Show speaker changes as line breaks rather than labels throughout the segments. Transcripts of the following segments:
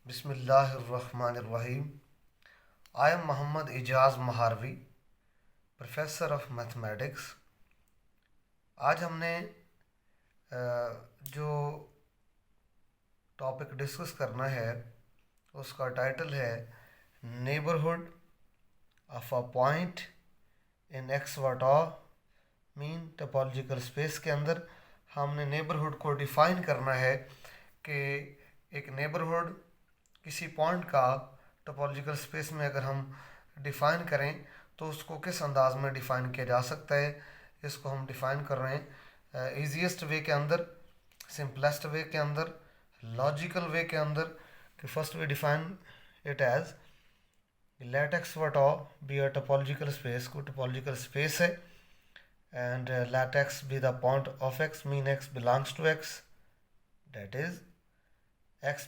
बिस्मिल्लाहिर्रहमानिर्रहीम। I am Mohammad Ijaz Maharvi, professor of mathematics. आज हमने जो टॉपिक डिस्कस करना है उसका टाइटल है neighbourhood of a point in x वाटा मीन टोपोलॉजिकल स्पेस के अंदर हमने नेबरहुड को डिफ़ाइन करना है कि एक नेबरहुड किसी पॉइंट का टोपोलॉजिकल स्पेस में अगर हम डिफ़ाइन करें तो उसको किस अंदाज में डिफ़ाइन किया जा सकता है। इसको हम डिफ़ाइन कर रहे हैं ईजीएस्ट वे के अंदर, सिंपलेस्ट वे के अंदर, लॉजिकल वे के अंदर। कि first we define it as let x what be a topological space, को टोपोलॉजिकल स्पेस है, and let x be the point of x mean x belongs to x, that is x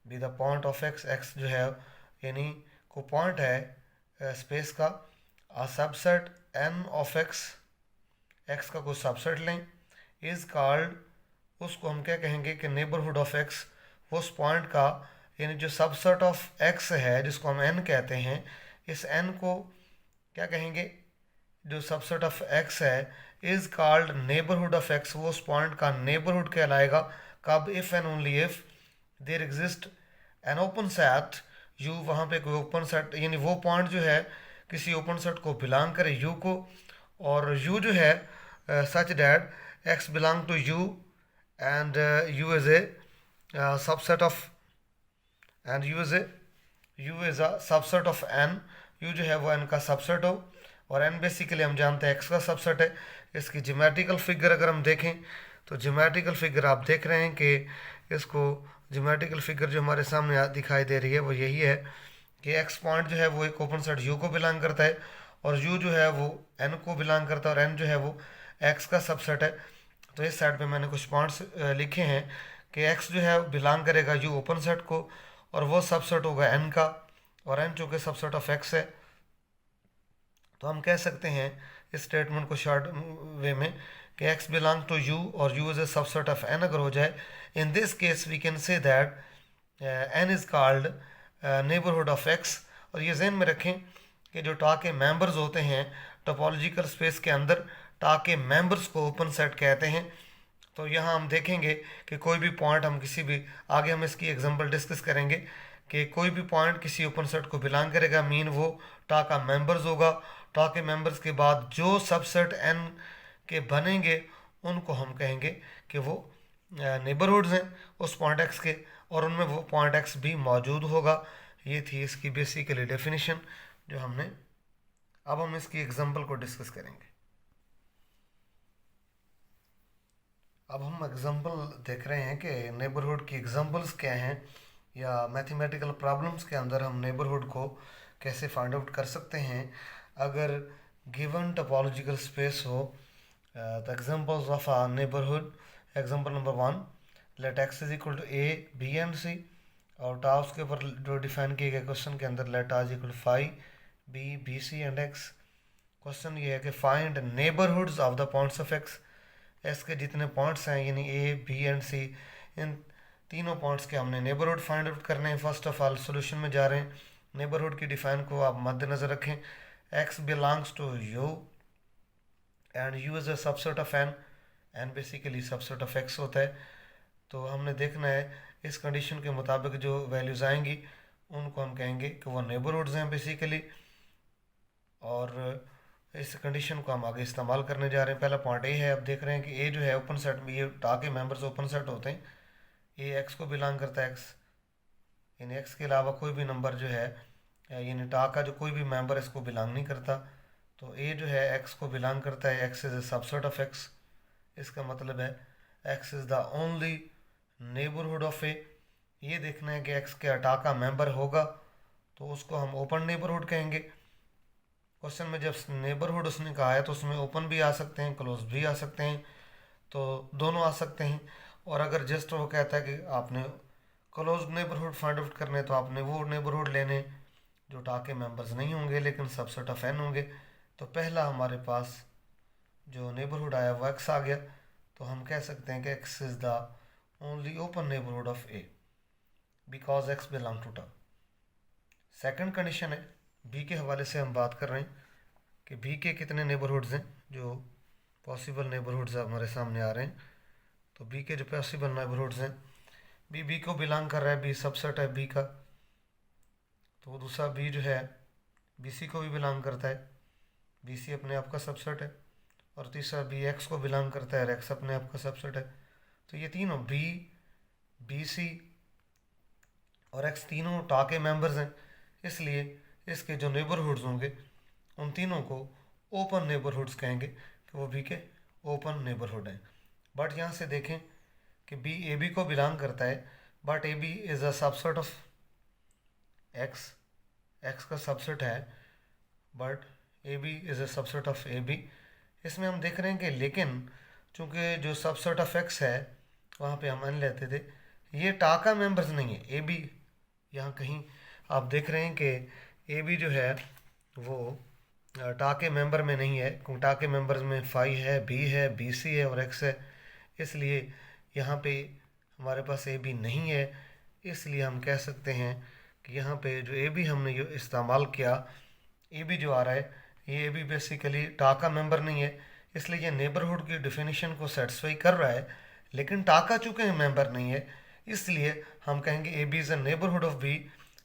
be the point of x। x जो है यानी को point है space का। a subset n of x, x का कोई subset लें, is called, उसको हम क्या कहेंगे कि नेबरहुड ऑफ x, उस पॉइंट का यानी जो सबसेट ऑफ x है जिसको हम n कहते हैं, इस n को क्या कहेंगे, जो सबसेट ऑफ x है, is called neighbourhood of x, वो उस पॉइंट का नेबरहुड कहलाएगा। कब? If and only if there exist an open set u, वहाँ पे कोई ओपन सेट यानी वो पॉइंट जो है किसी ओपन सेट को बिलोंग करे u को, और u जो है such that x belong to u and u is a subset of and u is a subset of n, u जो है वो n का सबसेट हो, और n बेसिकली हम जानते हैं x का सबसेट है। इसकी ज्योमेट्रिकल फिगर अगर हम देखें तो ज्योमेट्रिकल फिगर आप देख रहे हैं कि इसको ज्योमेट्रिकल फिगर जो हमारे सामने दिखाई दे रही है वो यही है कि x पॉइंट जो है वो एक ओपन सेट u को बिलोंग करता है, और u जो है वो n को बिलोंग करता है, और n जो है वो x का सबसेट है। तो इस साइड पे मैंने कुछ पॉइंट्स लिखे हैं कि x जो है बिलोंग करेगा u ओपन सेट को, और वो सबसेट होगा n का, और n चूँकि सबसेट ऑफ x है, तो हम कह सकते हैं इस स्टेटमेंट को शॉर्ट वे में कि x बिलोंग टू u और u is a subset of n अगर हो जाए, in this case we can say that n is called neighbourhood of x। और ये जहन में रखें कि जो टा के मेंबर्स होते हैं टोपोलॉजिकल स्पेस के अंदर, टा के मेंबर्स को ओपन सेट कहते हैं। तो यहाँ हम देखेंगे कि कोई भी पॉइंट हम किसी भी, आगे हम इसकी एग्जांपल डिस्कस करेंगे कि कोई भी पॉइंट किसी ओपन सेट को बिलोंग करेगा, मीन वो टा का मेंबर्स होगा। टा के मेंबर्स के बाद जो सबसेट n के बनेंगे उनको हम कहेंगे कि वो नेबरहुड्स हैं उस पॉइंट x के, और उनमें वो पॉइंट x भी मौजूद होगा। ये थी इसकी बेसिकली डेफिनेशन जो हमने, अब हम इसकी एग्जांपल को डिस्कस करेंगे। अब हम एग्जांपल देख रहे हैं कि नेबरहुड की एग्जांपल्स क्या हैं, या मैथमेटिकल प्रॉब्लम्स के अंदर हम नेबरहुड को कैसे फाइंड आउट कर सकते हैं अगर गिवन टोपोलॉजिकल स्पेस हो। The examples of a neighbourhood, example number 1, let x is equal to a b and c, और टा उसके ऊपर जो डिफाइन किए गए क्वेश्चन के अंदर let a is equal to 5 b b c and x। Question ये है कि find neighbourhoods of the points of x, एस के जितने पॉइंट्स हैं यानी ए बी एंड सी, इन तीनों पॉइंट्स के हमने नेबरहुड फाइंड आउट करने हैं। फर्स्ट ऑफ ऑल सॉल्यूशन में जा रहे हैं, नेबरहुड की डिफाइन को आप मद्देनज़र रखें। x belongs to u and u is a subset of n, n basically subset of x होता है। तो हमने देखना है इस कंडीशन के मुताबिक जो वैल्यूज़ आएंगी उनको हम कहेंगे कि वो नेबरहुड्स हैं बेसिकली, और इस कंडीशन को हम आगे इस्तेमाल करने जा रहे हैं। पहला पॉइंट ए है, अब देख रहे हैं कि ए जो है ओपन सेट में, ये टा के मेंबर्स ओपन सेट होते हैं, ए एक्स को बिलोंग करता है, एक्स यानी एक्स के अलावा कोई भी नंबर जो है यानी टा का जो कोई भी मेंबर इसको बिलोंग नहीं करता। तो ए जो है एक्स को बिलोंग करता है, X is a subset of X, इसका मतलब है X is the only neighbourhood of A. ये देखना है कि एक्स के टा का मेंबर होगा तो उसको हम ओपन नेबरहुड कहेंगे। क्वेश्चन में जब नेबरहुड उसने कहा है तो उसमें ओपन भी आ सकते हैं, क्लोज भी आ सकते हैं, तो दोनों आ सकते हैं। और अगर जस्ट वो कहता है कि आपने क्लोज नेबरहुड फाइंड आउट करने, तो आपने वो नेबरहुड लेने जो टा के मेंबर्स नहीं होंगे लेकिन सबसेट ऑफ एन होंगे। तो पहला हमारे पास जो नेबरहुड आया वो एक्स आ गया, तो हम कह सकते हैं कि x is the only open neighbourhood of a. Because x belong to tau. Second condition है, बी के हवाले से हम बात कर रहे हैं कि बी के कितने नेबरहुड्स हैं, जो पॉसिबल नेबरहुड्स हमारे सामने आ रहे हैं। तो बी के जो पॉसिबल नेबरहुड्स हैं, बी को बिलोंग कर रहा है, बी सबसेट है बी का। तो दूसरा बी जो है बी सी को भी बिलोंग करता है, बी सी अपने आप का सबसेट है। और तीसरा बी एक्स को बिलोंग करता है, एक्स अपने आप का सबसेट है। तो ये तीनों बी सी और एक्स तीनों टा के मेंबर्स हैं, इसलिए इसके जो नेबरहुड्स होंगे उन तीनों को ओपन नेबरहुड्स कहेंगे कि वो बी के ओपन नेबरहुड हैं। बट यहाँ से देखें कि बी ए बी को बिलोंग करता है, but a b is a subset of x, x का सबसेट है, but a b is a subset of a b. इसमें हम देख रहे हैं कि लेकिन चूँकि जो सबसेट ऑफ एक्स है वहाँ पे हम मान लेते थे ये टा का मेंबर्स नहीं है। ए बी यहाँ कहीं आप देख रहे हैं कि ए बी जो है वो टा के मेंबर में नहीं है, क्योंकि टा के मेंबर्स में फाई है, बी सी है और एक्स है, इसलिए यहाँ पे हमारे पास ए बी नहीं है। इसलिए हम कह सकते हैं कि यहाँ पे जो ए बी हमने जो इस्तेमाल किया, ए बी जो आ रहा है ये ए बी बेसिकली टा का मेंबर नहीं है, इसलिए ये नेबरहुड की डिफिनीशन को सेटिस्फाई कर रहा है। लेकिन टा का चूँकि मेंबर नहीं है, इसलिए हम कहेंगे a b is a neighbourhood of b,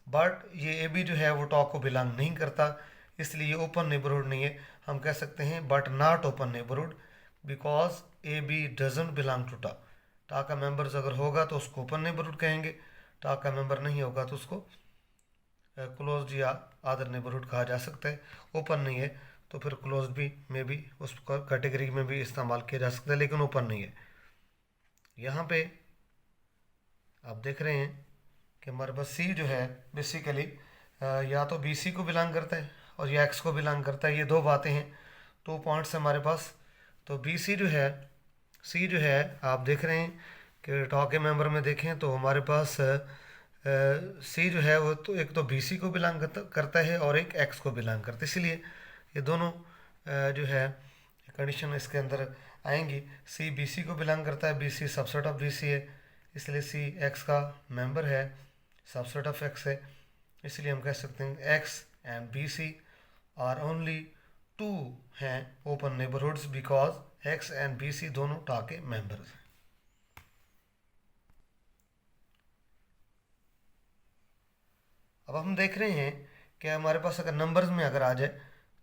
but ये ए बी जो है वो टा को बिलोंग नहीं करता, इसलिए ये ओपन नेबरहुड नहीं है। हम कह सकते हैं but not open neighbourhood, because a b doesn't belong to tau. Tau का मेंबर्स अगर होगा तो उसको ओपन नेबरहुड कहेंगे, टा का मेंबर नहीं होगा तो उसको क्लोज या अदर नेबरहुड कहा जा सकता है। ओपन नहीं है तो फिर क्लोज भी में भी उस कैटेगरी में भी इस्तेमाल किया जा सकता है, लेकिन ओपन नहीं है। यहाँ पे आप देख रहे हैं कि हमारे पास सी जो है बेसिकली या तो बी सी को बिलोंग करता है और या एक्स को बिलोंग करता है, ये दो बातें हैं, 2 पॉइंट्स हमारे पास। तो बी सी जो है, सी जो है आप देख रहे हैं कि टा के मेंबर में देखें तो हमारे पास सी जो है वो तो एक तो बी सी को बिलोंग करता है और एक एक्स को बिलोंग करता है, इसलिए ये दोनों जो है कंडीशन इसके अंदर आएंगी। सी बी सी को बिलोंग करता है, b c subset of b c है, इसलिए सी एक्स का मेंबर है, सबसेट ऑफ एक्स है, इसलिए हम कह सकते हैं x and b c are only 2 हैं open neighbourhoods, because x and b c दोनों टा के मेंबर्स हैं। अब हम देख रहे हैं कि हमारे पास अगर नंबर्स में अगर आ जाए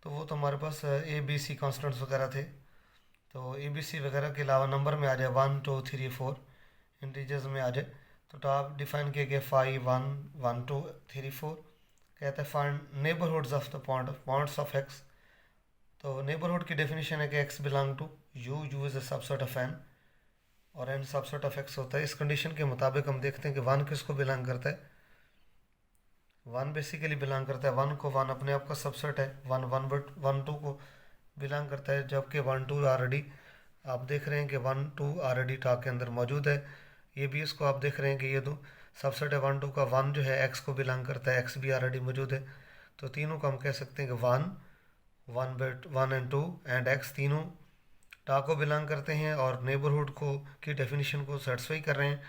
तो वो तो हमारे पास ए बी सी कॉन्स्टेंट्स वगैरह थे, तो ए बी सी वगैरह के अलावा नंबर में आ जाए 1 2 3 4 इंटीजर्स में आ जाए तो आप डिफाइन किए गए 5 1 1 2 3 4 कहता है find neighbourhoods of the points of x. तो नेबरहुड की डेफिनेशन है कि x belong to u, u is a subset of n और एन सबसेट ऑफ एक्स होता है। इस कंडीशन के मुताबिक हम देखते हैं कि 1 किसको बिलोंग करता है, 1 बेसिकली बिलोंग करता है 1 को, 1 अपने आप का सबसेट है, 1 2 को बिलोंग करता है, जबकि 1 2 ऑलरेडी आप देख रहे हैं कि 1 2 ऑलरेडी टा के अंदर मौजूद है। ये भी इसको आप देख रहे हैं कि ये दो सबसेट है 1 2 का, 1 जो है एक्स को बिलोंग करता है, एक्स भी ऑलरेडी मौजूद है, तो तीनों को हम कह सकते हैं कि 1 एंड 2 एंड एक्स तीनों टा को बिलोंग करते हैं और नेबरहुड को की डेफिनेशन को सेटिस्फाई कर रहे हैं,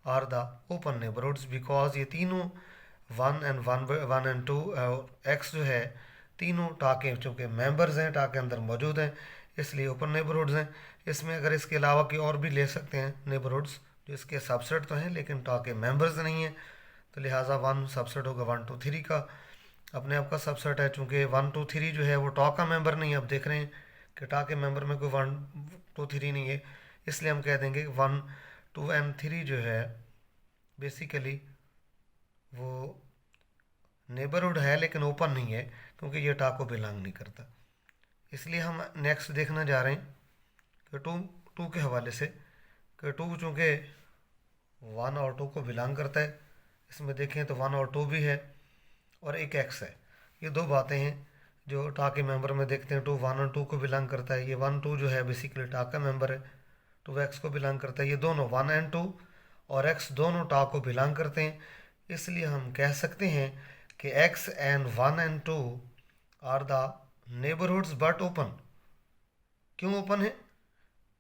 are the open neighbourhoods, because ये तीनों 1 एंड 2 एक्स जो है तीनों टा के चूँकि मेंबर्स हैं, टा के अंदर मौजूद हैं, इसलिए ओपन नेबरहुड्स हैं। इसमें अगर इसके अलावा की और भी ले सकते हैं नेबरहुड्स जो इसके सबसेट तो हैं लेकिन टा के मेंबर्स नहीं हैं, तो लिहाजा 1 सबसेट होगा 1 2 3 का, अपने आप का सबसेट है। चूँकि 1 2 3 जो है वो टा का मेंबर नहीं है, आप देख रहे हैं कि टा के मेंबर में कोई 1 2 3 नहीं है, इसलिए हम कह देंगे 1 2 एंड 3 जो है बेसिकली वो नेबरहुड है लेकिन ओपन नहीं है, क्योंकि ये टा को बिलोंग नहीं करता। इसलिए हम नेक्स्ट देखना जा रहे हैं कि टू के हवाले से कि 2 चूँकि 1 और 2 को बिलोंग करता है, इसमें देखें तो 1 और 2 भी है और एक एक्स है, ये दो बातें हैं जो टा के मेंबर में देखते हैं। 2 1 और 2 को बिलोंग करता है, ये 1 2 जो है बेसिकली टा का मेंबर है, 2 एक्स को बिलोंग करता है, ये दोनों 1 एंड 2 और एक्स दोनों टा को बिलोंग करते हैं, इसलिए हम कह सकते हैं कि x and 1 and 2 are the neighbourhoods but open. क्यों ओपन है?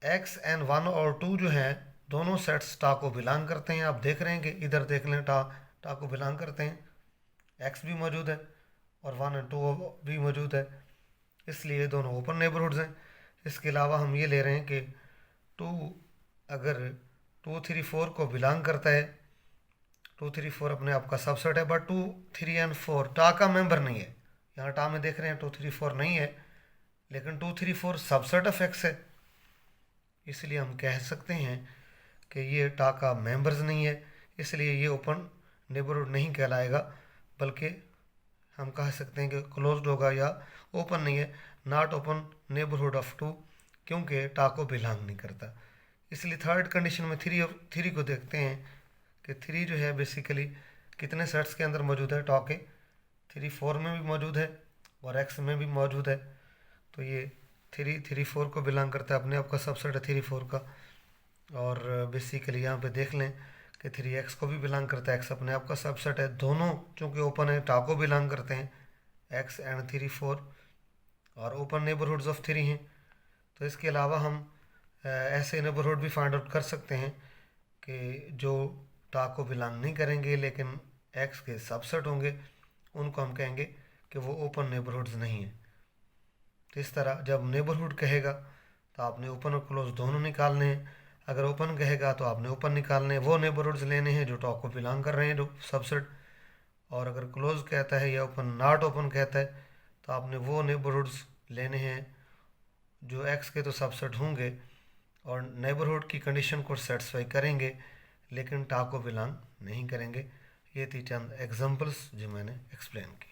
एक्स एंड 1 और 2 जो हैं दोनों सेट्स टा को बिलोंग करते हैं। आप देख रहे हैं कि इधर देख लें टा टा को बिलोंग करते हैं, एक्स भी मौजूद है और 1 और 2 भी मौजूद है, इसलिए दोनों ओपन नेबरहुड्स हैं। इसके अलावा हम ये ले रहे हैं कि 2 अगर 2, 3, 4 को बिलोंग करता है, 2, 3, 4 अपने आप का सबसेट है, बट 2, 3 एंड 4 टा का मेंबर नहीं है। यहाँ टा में देख रहे हैं 2, 3, 4 नहीं है, लेकिन 2, 3, 4 सबसेट ऑफ एक्स है, इसलिए हम कह सकते हैं कि ये टा का मेंबर्स नहीं है, इसलिए ये ओपन नेबरहुड नहीं कहलाएगा, बल्कि हम कह सकते हैं कि क्लोज्ड होगा या ओपन नहीं है, नॉट ओपन नेबरहुड ऑफ 2, क्योंकि टा को बिलोंग नहीं करता। इसलिए थर्ड कंडीशन में 3 को देखते हैं कि 3 जो है बेसिकली कितने सेट्स के अंदर मौजूद है, टा के 3, 4 में भी मौजूद है और एक्स में भी मौजूद है, तो ये 3, 3, 4 को बिलोंग करता है, अपने आप का सबसेट है 3, 4 का। और बेसिकली यहाँ पे देख लें कि 3x को भी बिलोंग करता है, एक्स अपने आप का सबसेट है, दोनों चूँकि ओपन है टा को बिलोंग करते हैं, एक्स एंड 3, 4 और ओपन नेबरहुड्स ऑफ 3 हैं। तो इसके अलावा हम ऐसे नेबरहुड भी फाइंड आउट कर सकते हैं कि जो टा को बिलोंग नहीं करेंगे लेकिन एक्स के सबसेट होंगे, उनको हम कहेंगे कि वो ओपन नेबरहुड्स नहीं है। तो इस तरह जब नेबरहुड कहेगा तो आपने ओपन और क्लोज दोनों निकालने हैं, अगर ओपन कहेगा तो आपने ओपन निकालने हैं, वो नेबरहुड्स लेने हैं जो टा को बिलोंग कर रहे हैं, जो सबसेट, और अगर क्लोज कहता है या ओपन नॉट ओपन कहता है तो आपने वो नेबरहुड्स लेने हैं जो एक्स के तो सबसेट होंगे और नेबरहुड की कंडीशन को सेटिस्फाई करेंगे लेकिन टा को बिलोंग नहीं करेंगे। ये थी चंद एग्जांपल्स जो मैंने एक्सप्लेन की।